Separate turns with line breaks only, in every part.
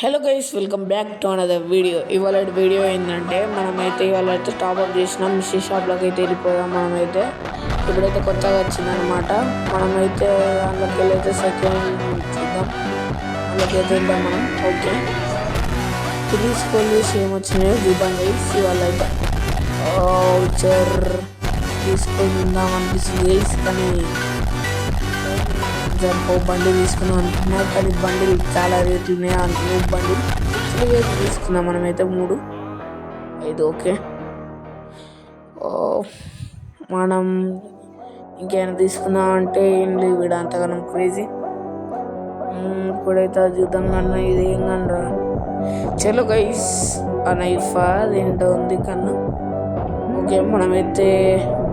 Hello guys, welcome back to another video. ఇవాళ video ఏంటంటే మనమైతే ఇవాళ అయితే టాప్అప్ చేసినాం. మిస్టరీ షాప్లోకి అయితే వెళ్ళిపోయాం. మనమైతే ఇప్పుడైతే కొత్తగా వచ్చిందనమాట. మనమైతే అందులోకి వెళ్ళైతే సెకండ్ చూద్దాం. అందులోకి అయితే వెళ్దాం మనం. ఓకే, తీసుకోవాలి ఏమొచ్చినాయో చూద్దాం గైస్. ఇవాళ అయితే తీసుకుందాం అనిపిస్తుంది గైస్, కానీ బండి తీసుకుందాం అనుకున్నా, కానీ బండిలు చాలా రేట్లు ఉన్నాయి అంటున్నాయి. బండిలు రేట్లు తీసుకుందాం మనమైతే 3-5. ఓకే, మనం ఇంకేమైనా తీసుకుందాం అంటే ఏం లేవు వీడ అంతగానం క్రేజీ. ఇప్పుడైతే చూద్దాం కన్నా ఇది ఏం కనరా. చలో గైస్, ఆ నైఫ్ అదేంటో ఉంది కన్నా. ఓకే, మనమైతే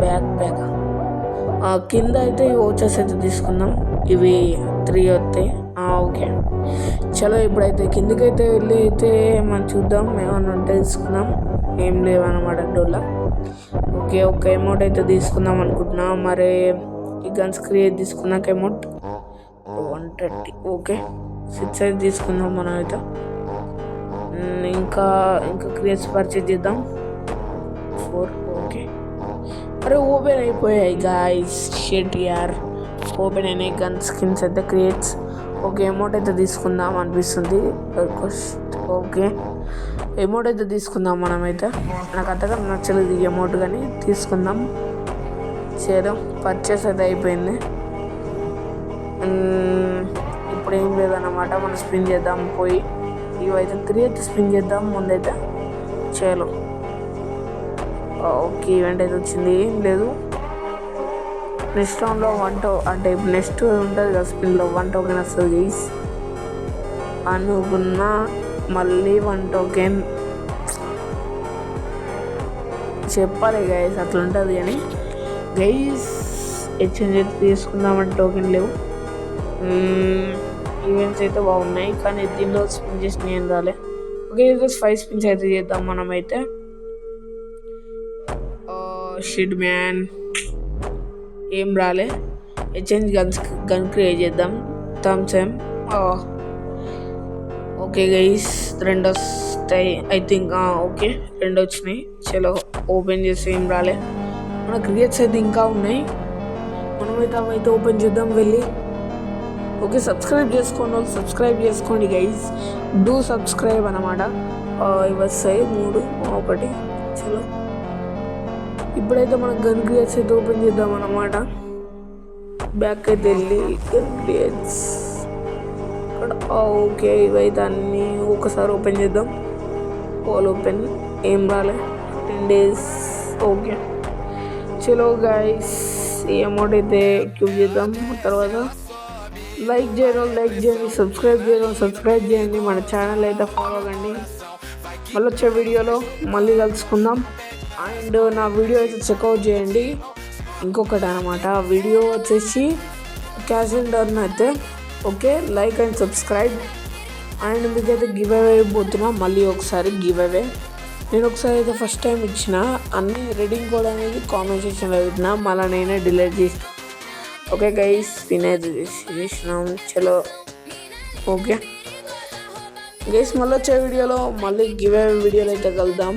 బ్యాక్ కింద అయితే ఓచర్స్ అయితే తీసుకుందాం. ఇవి 3 వస్తాయి. ఓకే, చలో ఇప్పుడైతే కిందకైతే వెళ్ళి అయితే మనం చూద్దాం ఏమన్నా ఉంటే తీసుకుందాం. ఏం లేవన్నమాట డోలా. ఓకే, ఒక అమౌంట్ అయితే తీసుకుందాం అనుకుంటున్నా. మరి ఈ గన్స్ క్రియేట్ తీసుకున్నాక అమౌంట్ 130. ఓకే, 6 అయితే తీసుకుందాం మనం అయితే. ఇంకా క్రియేట్స్ పర్చేజ్ చేద్దాం 4. ఓకే, అరే ఓపెన్ అయిపోయాయి గాయ్స్. షిట్ యార్, ఓపెన్ అయినాయి గన్ స్కిన్స్ అయితే క్రియేట్స్. ఓకే, అమౌంట్ అయితే తీసుకుందాం అనిపిస్తుంది. ఓకే, అమౌంట్ అయితే తీసుకుందాం మనమైతే. నాకు అంతగా నచ్చలేదు ఈ అమౌంట్, కానీ తీసుకుందాం. చేయడం పర్చేస్ అయితే అయిపోయింది. ఇప్పుడు ఏం లేదన్నమాట, మనం స్పిన్ చేద్దాం పోయి. ఇవైతే 3 అయితే స్పిన్ చేద్దాం ముందైతే. చేయలో ఓకే, ఈవెంట్ అయితే వచ్చింది. ఏం లేదు, నెక్స్ట్ రౌండ్లో 1 అంటే ఇప్పుడు నెక్స్ట్ ఉంటుంది కదా స్పిన్లో 1 టోకెన్ వస్తుంది గైస్ అనుకున్నా. మళ్ళీ 1 టోకెన్ చెప్పాలి గైస్, అట్లా ఉంటుంది. కానీ గైస్ ఎక్స్చేంజ్ అయితే తీసుకుందామంటే టోకెన్ లేవు. ఈవెంట్స్ అయితే బాగున్నాయి, కానీ దీనిలో స్పిన్ చేసి ఏం రాలే. ఓకే, 5 స్పిన్స్ అయితే చేద్దాం మనమైతే. షిట్ మ్యాన్, ఏం రాలే. ఎక్స్చేంజ్ గన్ క్రియేట్ చేద్దాం. థమ్స్ ఏం. ఓకే గైస్, 2 వస్తాయి ఐ థింక్. ఓకే, 2 వచ్చినాయి. చలో ఓపెన్ చేసి ఏం రాలే. మన క్రియేట్స్ అయితే ఇంకా ఉన్నాయి, మనమైతే అవైతే ఓపెన్ చేద్దాం వెళ్ళి. ఓకే, సబ్స్క్రైబ్ చేసుకోండి వాళ్ళు, సబ్స్క్రైబ్ చేసుకోండి గైస్, డూ సబ్స్క్రైబ్ అన్నమాట. ఇవి వస్తాయి 3, 1. చలో ఇప్పుడైతే మనం గన్ క్రియేట్స్ అయితే ఓపెన్ చేద్దాం అన్నమాట. బ్యాక్ అయితే వెళ్ళి గన్ క్రియేట్స్ ఇక్కడ. ఓకే, ఇవైతే అన్నీ ఒకసారి ఓపెన్ చేద్దాం. ఆల్ ఓపెన్, ఏం రాలే. 10 days. ఓకే, చలో గైస్, ఈ అమౌంట్ అయితే క్యూబ్ చేద్దాం. తర్వాత లైక్ చేయండి, సబ్స్క్రైబ్ చేయండి, మన ఛానల్ అయితే ఫాలో అవ్వండి. మళ్ళీ వచ్చే వీడియోలో మళ్ళీ కలుసుకుందాం. అండ్ నా వీడియో అయితే చెక్అవుట్ చేయండి. ఇంకొకటి అనమాట, వీడియో వచ్చేసి క్యాష్ అండ్ టర్న్ అయితే. Okay, like and subscribe. And మీకైతే గివ్ అవే అయిపోతున్నా. మళ్ళీ ఒకసారి గివ్ అవే నేను ఒకసారి అయితే ఫస్ట్ టైం ఇచ్చిన అన్ని రెడీంగ్ కోడ్ అనేది కామెంట్ సెక్షన్లో పెట్టినా, మళ్ళీ నేనే డిలీట్ చేసిన. ఓకే గైస్, నేనైతే చేసినాం. చలో ఓకే గైస్, మళ్ళీ వచ్చే వీడియోలో మళ్ళీ గివ్ అవే వీడియోలో అయితే కలుద్దాం.